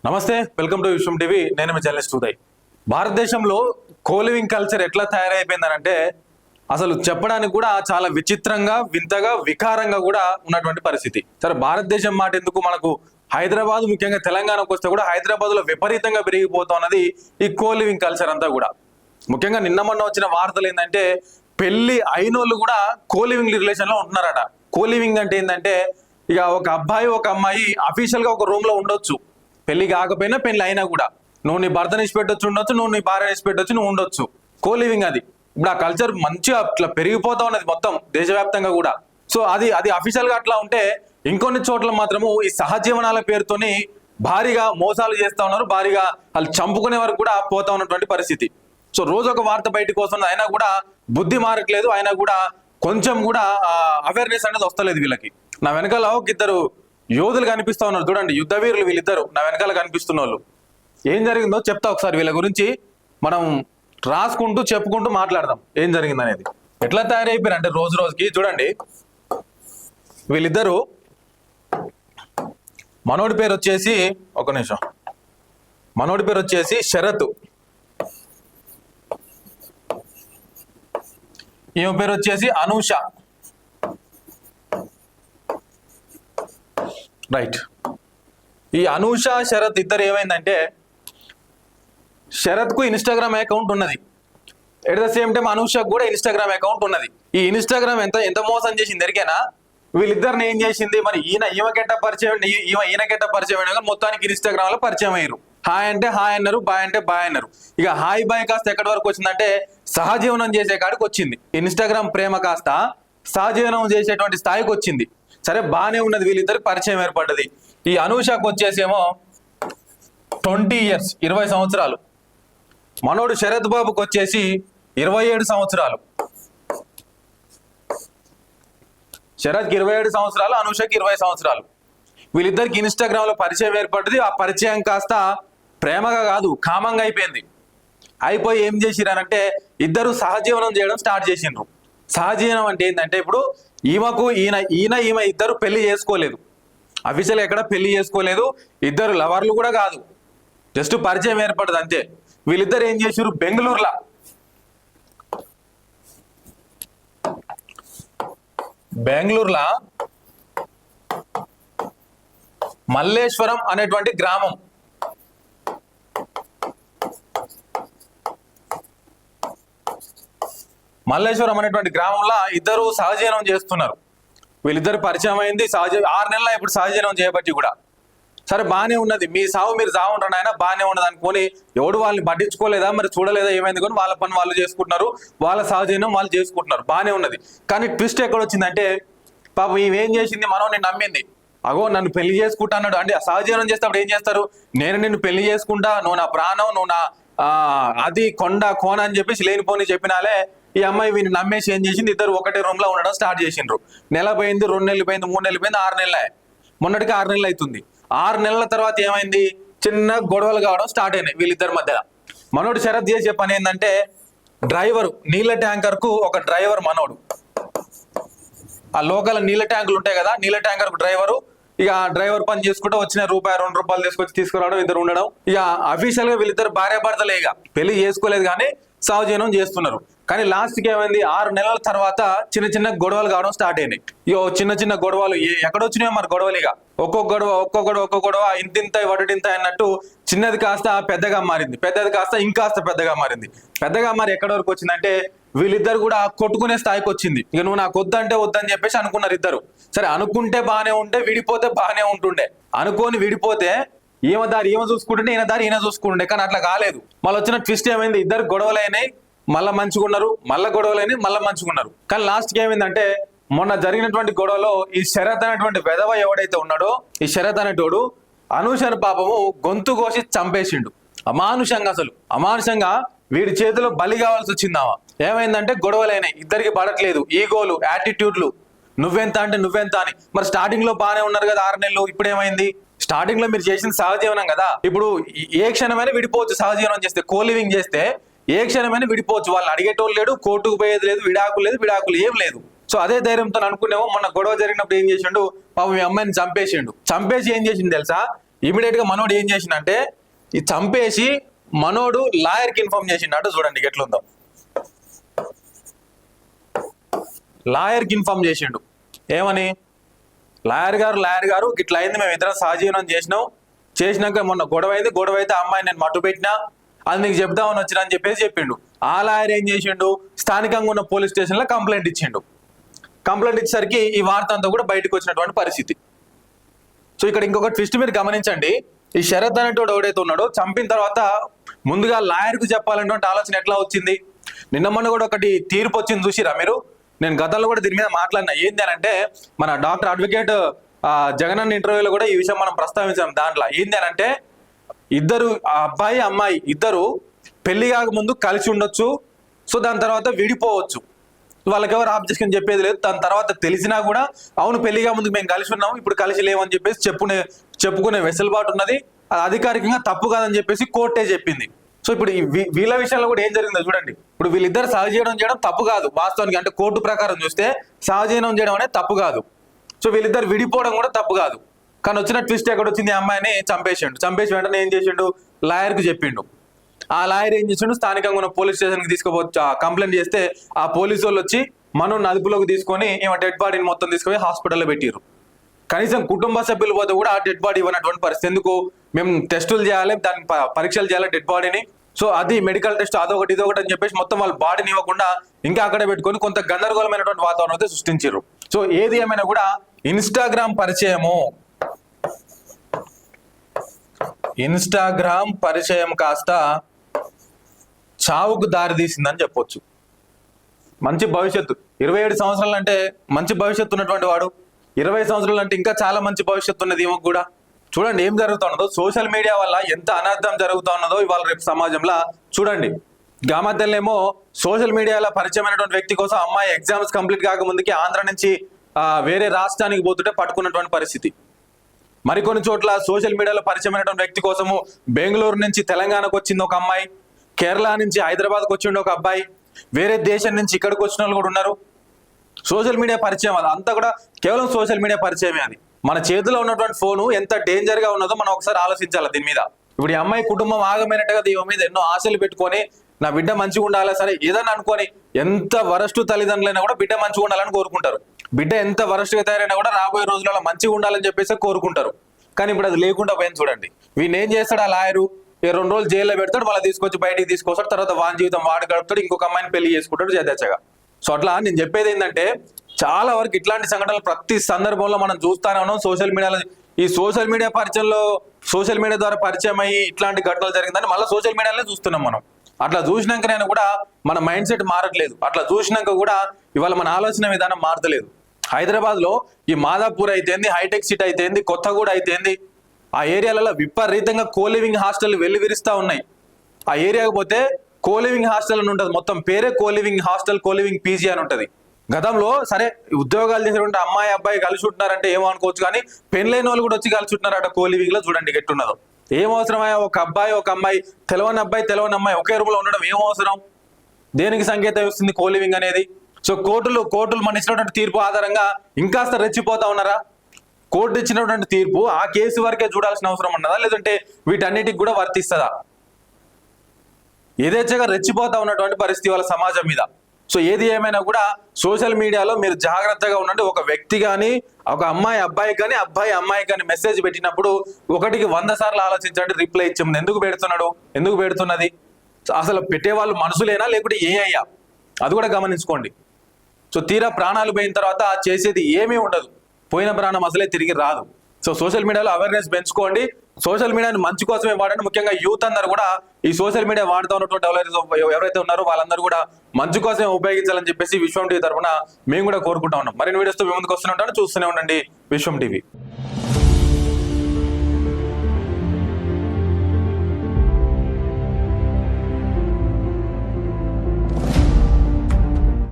నమస్తే, welcome to Vishwam TV. నేను మీ journalist Uday. భారతదేశంలో కోలివింగ్ కల్చర్ ఎట్లా తయారైపోయిందనంటే అసలు చెప్పడానికి కూడా చాలా విచిత్రంగా, వింతగా, వికారంగా కూడా ఉన్నటువంటి పరిస్థితి. సరే, భారతదేశం మాట ఎందుకు, మనకు హైదరాబాద్, ముఖ్యంగా తెలంగాణకు వస్తే కూడా హైదరాబాద్ లో విపరీతంగా పెరిగిపోతా ఉన్నది ఈ కోలివింగ్ కల్చర్ అంతా కూడా. ముఖ్యంగా నిన్న మొన్న వచ్చిన వార్తలు ఏంటంటే పెళ్లి అయినోళ్ళు కూడా కోలివింగ్ రిలేషన్ లో ఉంటున్నారట. కోలివింగ్ అంటే ఏంటంటే ఇక ఒక అబ్బాయి ఒక అమ్మాయి అఫీషియల్ గా ఒక రూమ్ లో ఉండొచ్చు, పెళ్లి కాకపోయినా పెళ్లి అయినా కూడా. నువ్వు నీ భర్తని ఇచ్చిపెట్టొచ్చు ఉండొచ్చు, నువ్వు నీ భార్య ఇచ్చిపెట్టొచ్చు, నువ్వు ఉండొచ్చు. కోలివింగ్ అది ఇప్పుడు ఆ కల్చర్ మంచిగా అట్లా పెరిగిపోతా ఉన్నది మొత్తం దేశవ్యాప్తంగా కూడా. సో అది అఫీషియల్ గా అట్లా ఉంటే, ఇంకొన్ని చోట్ల మాత్రము ఈ సహజీవనాల పేరుతోని భారీగా మోసాలు చేస్తా ఉన్నారు, భారీగా వాళ్ళు చంపుకునే వరకు కూడా పోతా ఉన్నటువంటి పరిస్థితి. సో రోజు ఒక వార్త బయటకు వస్తుంది, అయినా కూడా బుద్ధి మారట్లేదు, అయినా కూడా కొంచెం కూడా అవేర్నెస్ అనేది వస్తలేదు వీళ్ళకి. నా వెనకాల ఒక ఇద్దరు యోధులు కనిపిస్తా ఉన్నారు, చూడండి, యుద్ధ వీరులు వీళ్ళిద్దరు నా వెనకాల కనిపిస్తున్న వాళ్ళు. ఏం జరిగిందో చెప్తా ఒకసారి, వీళ్ళ గురించి మనం రాసుకుంటూ చెప్పుకుంటూ మాట్లాడదాం ఏం జరిగింది అనేది. ఎట్లా తయారైపోయారు అంటే రోజు రోజుకి చూడండి, వీళ్ళిద్దరు, మనోడి పేరు వచ్చేసి, ఒక నిమిషం, మనోడి పేరు వచ్చేసి శరత్, ఈమె పేరు వచ్చేసి అనూష. రైట్. ఈ అనూష శరత్ ఇద్దరు ఏమైందంటే, శరత్ కు ఇన్స్టాగ్రామ్ అకౌంట్ ఉన్నది, ఎట్ ద సేమ్ టైం అనూషకు కూడా ఇన్స్టాగ్రామ్ అకౌంట్ ఉన్నది. ఈ ఇన్స్టాగ్రామ్ ఎంత మోసం చేసింది ఎరికేనా? వీళ్ళిద్దరిని ఏం చేసింది మరి, ఈమె గెట్ట పరిచయం, ఈయన గెట్ట పరిచయం అయినా కానీ మొత్తానికి ఇన్స్టాగ్రామ్ లో పరిచయం అయ్యారు. హాయ్ అంటే హాయ్ అన్నారు, బాయ్ అంటే బాయ్ అన్నారు. ఇక హాయ్ బాయ్ కాస్త ఎక్కడి వరకు వచ్చిందంటే సహజీవనం చేసే కాడికి వచ్చింది. ఇన్స్టాగ్రామ్ ప్రేమ కాస్త సహజీవనం చేసేటువంటి స్థాయికి వచ్చింది. సరే, బాగానే ఉన్నది, వీళ్ళిద్దరికి పరిచయం ఏర్పడ్డది. ఈ అనూషకు వచ్చేసేమో 20 years, 20 సంవత్సరాలు. మనోడు శరత్ బాబుకి వచ్చేసి 27 సంవత్సరాలు. శరత్కి 27 సంవత్సరాలు, అనూషకి 20 సంవత్సరాలు. వీళ్ళిద్దరికి ఇన్స్టాగ్రామ్ లో పరిచయం ఏర్పడ్డది. ఆ పరిచయం కాస్త ప్రేమగా కాదు, కామంగా అయిపోయింది. అయిపోయి ఏం చేసిరనంటే ఇద్దరు సహజీవనం చేయడం స్టార్ట్ చేసిండ్రు. సహజీవనం అంటే ఏంటంటే, ఇప్పుడు ఈమెకు ఈమె ఇద్దరు పెళ్లి చేసుకోలేదు, అఫీషియల్ ఎక్కడ పెళ్లి చేసుకోలేదు, ఇద్దరు లవర్లు కూడా కాదు, జస్ట్ పరిచయం ఏర్పడదు అంతే. వీళ్ళిద్దరు ఏం చేసారు, బెంగళూరులా మల్లేశ్వరం అనేటువంటి గ్రామం, మల్లేశ్వరం అనేటువంటి గ్రామంలో ఇద్దరు సహజీవనం చేస్తున్నారు. వీళ్ళిద్దరు పరిచయం అయింది 6 నెలల ఇప్పుడు సహజీవనం చేయబట్టి కూడా. సరే, బాగానే ఉన్నది, మీ సావు మీరు సావు ఉంటారు ఆయన, బాగానే ఉన్నది అనుకొని ఎవడు వాళ్ళని పట్టించుకోలేదా, మరి చూడలేదా ఏమైంది కానీ వాళ్ళ పని వాళ్ళు చేసుకుంటున్నారు, వాళ్ళ సహజీవనం వాళ్ళు చేసుకుంటున్నారు, బాగానే ఉన్నది. కానీ ట్విస్ట్ ఎక్కడ వచ్చిందంటే, పాపం ఈమెం చేసింది, మనం నేను నమ్మింది, అగో నన్ను పెళ్లి చేసుకుంటా అన్నాడు. అంటే సహజీవనం చేస్తే ఏం చేస్తారు, నేను నిన్ను పెళ్లి చేసుకుంటా, నువ్వు నా ప్రాణం, నువ్వు నా అది కొండ కోన అని చెప్పేసి లేనిపోని చెప్పినాలే. ఈ అమ్మాయి వీని నమ్మేసి ఏం చేసింది, ఇద్దరు ఒకటే రూమ్ లో ఉండడం స్టార్ట్ చేసిండ్రు. నెల పోయింది, 2 నెలలు పోయింది, 3 నెలలు పోయింది, 6 నెలలే, మొన్నటికి 6 నెలలు అవుతుంది. 6 నెలల తర్వాత ఏమైంది, చిన్న గొడవలు కావడం స్టార్ట్ అయినాయి వీళ్ళిద్దరి మధ్య. మనోడు శరత్ చేసే పని ఏంటంటే, డ్రైవర్, నీళ్ళ ట్యాంకర్ కు ఒక డ్రైవర్ మనోడు, ఆ లోకల్ నీళ్ళ ట్యాంకులు ఉంటాయి కదా, నీళ్ళ ట్యాంకర్ కు డ్రైవరు. ఇక డ్రైవర్ పని చేసుకుంటూ వచ్చిన ₹1, $2 తీసుకురావడం, ఇద్దరు ఉండడం. ఇక అఫీషియల్ గా వీళ్ళిద్దరు భార్య భర్తలే, ఇక పెళ్లి చేసుకోలేదు కానీ సహజీవనం చేస్తున్నారు. కానీ లాస్ట్ కి ఏమైంది, 6 నెలల తర్వాత చిన్న చిన్న గొడవలు కావడం స్టార్ట్ అయినాయి. ఇక చిన్న గొడవలు ఎక్కడొచ్చినాయో మరి గొడవలు, ఇక ఒక్కొక్క గొడవ ఇంతింత వడ్డింత అన్నట్టు చిన్నది కాస్త పెద్దగా మారింది, పెద్దది కాస్త ఇంకాస్త పెద్దగా మారింది. పెద్దగా మరి ఎక్కడి వరకు వచ్చిందంటే వీళ్ళిద్దరు కూడా కొట్టుకునే స్థాయికి వచ్చింది. ఇక నువ్వు నాకు వద్దంటే వద్దని చెప్పేసి అనుకున్నారు ఇద్దరు. సరే, అనుకుంటే బాగానే ఉంటే, విడిపోతే బాగానే ఉంటుండే. అనుకోని విడిపోతే ఈమె దారి ఈమె చూసుకుంటుంటే, ఈయన దారి ఈయన చూసుకుంటుండే. కానీ అట్లా కాలేదు. మళ్ళీ వచ్చిన ట్విస్ట్ ఏమైంది, ఇద్దరు గొడవలైనాయి, మళ్ళీ మంచుకున్నారు, మళ్ళీ గొడవలైనాయి, మళ్ళీ మంచుకున్నారు. కానీ లాస్ట్కి ఏమైందంటే, మొన్న జరిగినటువంటి గొడవలో ఈ శరత్ అనేటువంటి వెధవ ఎవడైతే ఉన్నాడో, ఈ శరత్ అనేటోడు అనూషను పాపము గొంతు కోసి చంపేసిండు. అమానుషంగా, అసలు అమానుషంగా వీడి చేతిలో బలి కావాల్సి వచ్చిందామా. ఏమైందంటే గొడవలైనాయి, ఇద్దరికి పడట్లేదు, ఈగోలు, యాటిట్యూడ్లు, నువ్వెంత అంటే నువ్వెంత అని. మరి స్టార్టింగ్ లో బాగానే ఉన్నారు కదా 6 నెలలు, ఇప్పుడు ఏమైంది? స్టార్టింగ్ లో మీరు చేసిన సహజీవనం కదా, ఇప్పుడు ఏ క్షణమైనా విడిపోవచ్చు. సహజీవనం చేస్తే, కోలివింగ్ చేస్తే ఏ క్షణమైనా విడిపోవచ్చు. వాళ్ళు అడిగేటోళ్ళు లేడు, కోర్టుకు పోయేది లేదు, విడాకులు ఏం లేదు. సో అదే ధైర్యంతో అనుకునేమో మొన్న గొడవ జరిగినప్పుడు ఏం చేసిండు, పాపం మీ అమ్మాయిని చంపేసిండు. చంపేసి ఏం చేసిండు తెలుసా, ఇమీడియట్ గా మనోడు ఏం చేసిండంటే ఈ చంపేసి మనోడు లాయర్కి ఇన్ఫార్మ్ చేసిండు. చూడండి ఎట్లుందో. లాయర్కి ఇన్ఫార్మ్ చేసిండు ఏమని, లాయర్ గారు ఇట్లా అయింది, మేము ఇద్దరం సహజీవనం చేసినాక మొన్న గొడవ అయితే అమ్మాయి నేను మట్టు పెట్టినా, అది నీకు చెప్దామని వచ్చినా అని చెప్పిండు. ఆ లాయర్ ఏం చేసిండు, స్థానికంగా ఉన్న పోలీస్ స్టేషన్లో కంప్లైంట్ ఇచ్చిండు. కంప్లైంట్ ఇచ్చేసరికి ఈ వార్త అంతా కూడా బయటకు వచ్చినటువంటి పరిస్థితి. సో ఇక్కడ ఇంకొక ట్విస్ట్ మీరు గమనించండి. ఈ శరత్ అనేటోడు ఎవడైతే ఉన్నాడో చంపిన తర్వాత ముందుగా లాయర్కు చెప్పాలనేటువంటి ఆలోచన ఎట్లా వచ్చింది? నిన్న మొన్న కూడా ఒకటి తీర్పు వచ్చింది చూసిరా మీరు? నేను గతంలో కూడా దీని మీద మాట్లాడినా. ఏంటి అని అంటే మన డాక్టర్ అడ్వకేట్ జగనన్న ఇంటర్వ్యూలో కూడా ఈ విషయం మనం ప్రస్తావించాం. దాంట్లో ఏంటి అని అంటే ఇద్దరు అబ్బాయి అమ్మాయి ఇద్దరు పెళ్లి కాకముందు కలిసి ఉండొచ్చు, సో దాని తర్వాత విడిపోవచ్చు, వాళ్ళకి ఎవరు ఆబ్జెక్షన్ చెప్పేది లేదు. దాని తర్వాత తెలిసినా కూడా అవును పెళ్లిగా ముందు మేము కలిసి ఉన్నాము ఇప్పుడు కలిసి లేవని చెప్పేసి చెప్పుకునే వెసులుబాటు ఉన్నది, అది అధికారికంగా తప్పు కాదని చెప్పేసి కోర్టే చెప్పింది. సో ఇప్పుడు వీళ్ళ విషయంలో కూడా ఏం జరిగిందో చూడండి. ఇప్పుడు వీళ్ళిద్దరు సహజీవనం చేయడం తప్పు కాదు వాస్తవానికి, అంటే కోర్టు ప్రకారం చూస్తే సహజీవనం చేయడం అనేది తప్పు కాదు. సో వీళ్ళిద్దరు విడిపోవడం కూడా తప్పు కాదు. కానీ వచ్చిన ట్విస్ట్ ఎక్కడ వచ్చింది, అమ్మాయిని చంపేసి వెంటనే ఏం చేసిండు, లాయర్కి చెప్పిండు. ఆ లాయర్ ఏం చేసిండు, స్థానికంగా ఉన్న పోలీస్ స్టేషన్కి కంప్లైంట్ చేస్తే ఆ పోలీసు వాళ్ళు వచ్చి మనోని అదుపులోకి తీసుకొని డెడ్ బాడీని మొత్తం తీసుకొని హాస్పిటల్లో పెట్టిరు. కనీసం కుటుంబ సభ్యులు పోతే కూడా ఆ డెడ్ బాడీ ఇవ్వనటువంటి పరిస్థితి. ఎందుకు, మేము టెస్టులు చేయాలి, దాన్ని పరీక్షలు చేయాలి డెడ్ బాడీని, సో అది మెడికల్ టెస్ట్ అదొకటి ఇదొకటి అని చెప్పేసి మొత్తం వాళ్ళ బాడీని ఇవ్వకుండా ఇంకా అక్కడే పెట్టుకొని కొంత గందరగోళమైనటువంటి వాతావరణం అయితే సృష్టించారు. సో ఏది ఏమైనా కూడా ఇన్స్టాగ్రామ్ పరిచయం కాస్త చావుకు దారి తీసిందని చెప్పొచ్చు. మంచి భవిష్యత్తు 27 సంవత్సరాలు అంటే మంచి భవిష్యత్తు ఉన్నటువంటి వాడు, 20 సంవత్సరాలు అంటే ఇంకా చాలా మంచి భవిష్యత్తు ఉన్నది ఈమెకు కూడా. చూడండి ఏం జరుగుతున్నదో, సోషల్ మీడియా వల్ల ఎంత అనర్థం జరుగుతూ ఉన్నదో ఇవాళ రేపు సమాజంలో. చూడండి గామద్దెల్లేమో సోషల్ మీడియాలో పరిచయమైనటువంటి వ్యక్తి కోసం అమ్మాయి ఎగ్జామ్స్ కంప్లీట్ కాకముందుకి ఆంధ్ర నుంచి వేరే రాష్ట్రానికి పోతుంటే పట్టుకున్నటువంటి పరిస్థితి. మరికొన్ని చోట్ల సోషల్ మీడియాలో పరిచయమైనటువంటి వ్యక్తి కోసము బెంగళూరు నుంచి తెలంగాణకు వచ్చింది ఒక అమ్మాయి, కేరళ నుంచి హైదరాబాద్కి వచ్చిండు ఒక అబ్బాయి, వేరే దేశం నుంచి ఇక్కడికి వచ్చిన వాళ్ళు కూడా ఉన్నారు. సోషల్ మీడియా పరిచయం అది అంతా కూడా కేవలం సోషల్ మీడియా పరిచయమే. అది మన చేతిలో ఉన్నటువంటి ఫోను ఎంత డేంజర్ గా ఉన్నదో మనం ఒకసారి ఆలోచించాలి దీని మీద. ఇప్పుడు ఈ అమ్మాయి కుటుంబం ఆగమైనట్టుగా దీని మీద ఎన్నో ఆశలు పెట్టుకొని నా బిడ్డ మంచిగా ఉండాలి, సరే ఏదన్నా అనుకొని ఎంత వరస్ట్ తల్లిదండ్రులైనా కూడా బిడ్డ మంచిగా ఉండాలని కోరుకుంటారు. బిడ్డ ఎంత వరస్ట్గా తయారైనా కూడా రాబోయే రోజులలో మంచిగా ఉండాలని చెప్పేసి కోరుకుంటారు. కానీ ఇప్పుడు అది లేకుండా పోయింది. చూడండి వీళ్ళు ఏం చేస్తాడు, ఆ లాయరు 2 రోజులు జైల్లో పెడతాడు, మళ్ళీ తీసుకొచ్చి బయటికి తీసుకొస్తాడు, తర్వాత వాని జీవితం వాడు గడుపుతాడు, ఇంకొక అమ్మాయిని పెళ్లి చేసుకుంటాడు యథేచ్ఛగా. సో అట్లా నేను చెప్పేది ఏంటంటే చాలా వరకు ఇట్లాంటి సంఘటనలు ప్రతి సందర్భంలో మనం చూస్తానే ఉన్నాం. సోషల్ మీడియాలో ఈ సోషల్ మీడియా ద్వారా పరిచయం అయ్యి ఇట్లాంటి ఘటనలు జరిగిందని మళ్ళీ సోషల్ మీడియాలో చూస్తున్నాం మనం. అట్లా చూసినాక నేను కూడా మన మైండ్ సెట్ మారట్లేదు. అట్లా చూసినాక కూడా ఇవాళ మన ఆలోచన విధానం మారతలేదు. హైదరాబాద్ లో ఈ మాదాపూర్ అయితేంది, హైటెక్ సిటీ అయితేంది, కొత్తగూడ అయితేంది, ఆ ఏరియాలలో విపరీతంగా కోలివింగ్ హాస్టల్ వెల్లివిరుస్తా ఉన్నాయి. ఆ ఏరియాకి పోతే కోలివింగ్ హాస్టల్ అని ఉంటుంది, మొత్తం పేరే కోలివింగ్ హాస్టల్, కోలివింగ్ పీజీ అని ఉంటుంది. గతంలో సరే ఉద్యోగాలు చేసేటువంటి అమ్మాయి అబ్బాయి కలిసి ఉంటున్నారంటే ఏమో అనుకోవచ్చు, కానీ పెళ్ళైన వాళ్ళు కూడా వచ్చి కలిసి ఉంటున్నారట కోలివింగ్ లో. చూడండి ఎట్టున్నదో. ఏం అవసరమయ్యా ఒక అబ్బాయి ఒక అమ్మాయి, తెలవని అబ్బాయి తెలవని అమ్మాయి ఒకే రూమ్ లో ఉండడం ఏం అవసరం? దేనికి సంకేతం ఇస్తుంది కోలివింగ్ అనేది? సో కోర్టులు మన ఇచ్చినటువంటి తీర్పు ఆధారంగా ఇంకాస్త రెచ్చిపోతా ఉన్నారా? కోర్టు ఇచ్చినటువంటి తీర్పు ఆ కేసు వరకే చూడాల్సిన అవసరం ఉన్నదా, లేదంటే వీటన్నిటికి కూడా వర్తిస్తుందా? యథేచ్ఛగా రెచ్చిపోతా ఉన్నటువంటి పరిస్థితి వాళ్ళ సమాజం మీద. సో ఏది ఏమైనా కూడా సోషల్ మీడియాలో మీరు జాగ్రత్తగా ఉండండి. ఒక వ్యక్తి కానీ ఒక అమ్మాయి అబ్బాయి కానీ అబ్బాయి అమ్మాయి కానీ మెసేజ్ పెట్టినప్పుడు 1కి 100 సార్లు ఆలోచించండి రిప్లై ఇచ్చాము. ఎందుకు పెడుతున్నది, అసలు పెట్టేవాళ్ళు మనుషులేనా లేకుంటే ఏఐయా, అది కూడా గమనించుకోండి. సో తీరా ప్రాణాలు పోయిన తర్వాత చేసేది ఏమీ ఉండదు, పోయిన ప్రాణం అసలే తిరిగి రాదు. సో సోషల్ మీడియాలో అవేర్నెస్ పెంచుకోండి, సోషల్ మీడియాని మంచి కోసమే వాడండి. ముఖ్యంగా యూత్ అందరూ కూడా ఈ సోషల్ మీడియా వాడుతూ ఉన్నటువంటి ఎవరైతే ఉన్నారో వాళ్ళందరూ కూడా మంచి కోసమే ఉపయోగించాలని చెప్పేసి విశ్వం టీవీ తరఫున మేము కూడా కోరుకుంటా ఉన్నాం. మరిన్ని వీడియోస్తో మీ ముందుకు వస్తూనే ఉంటాను, చూస్తూనే ఉండండి విశ్వం టీవీ.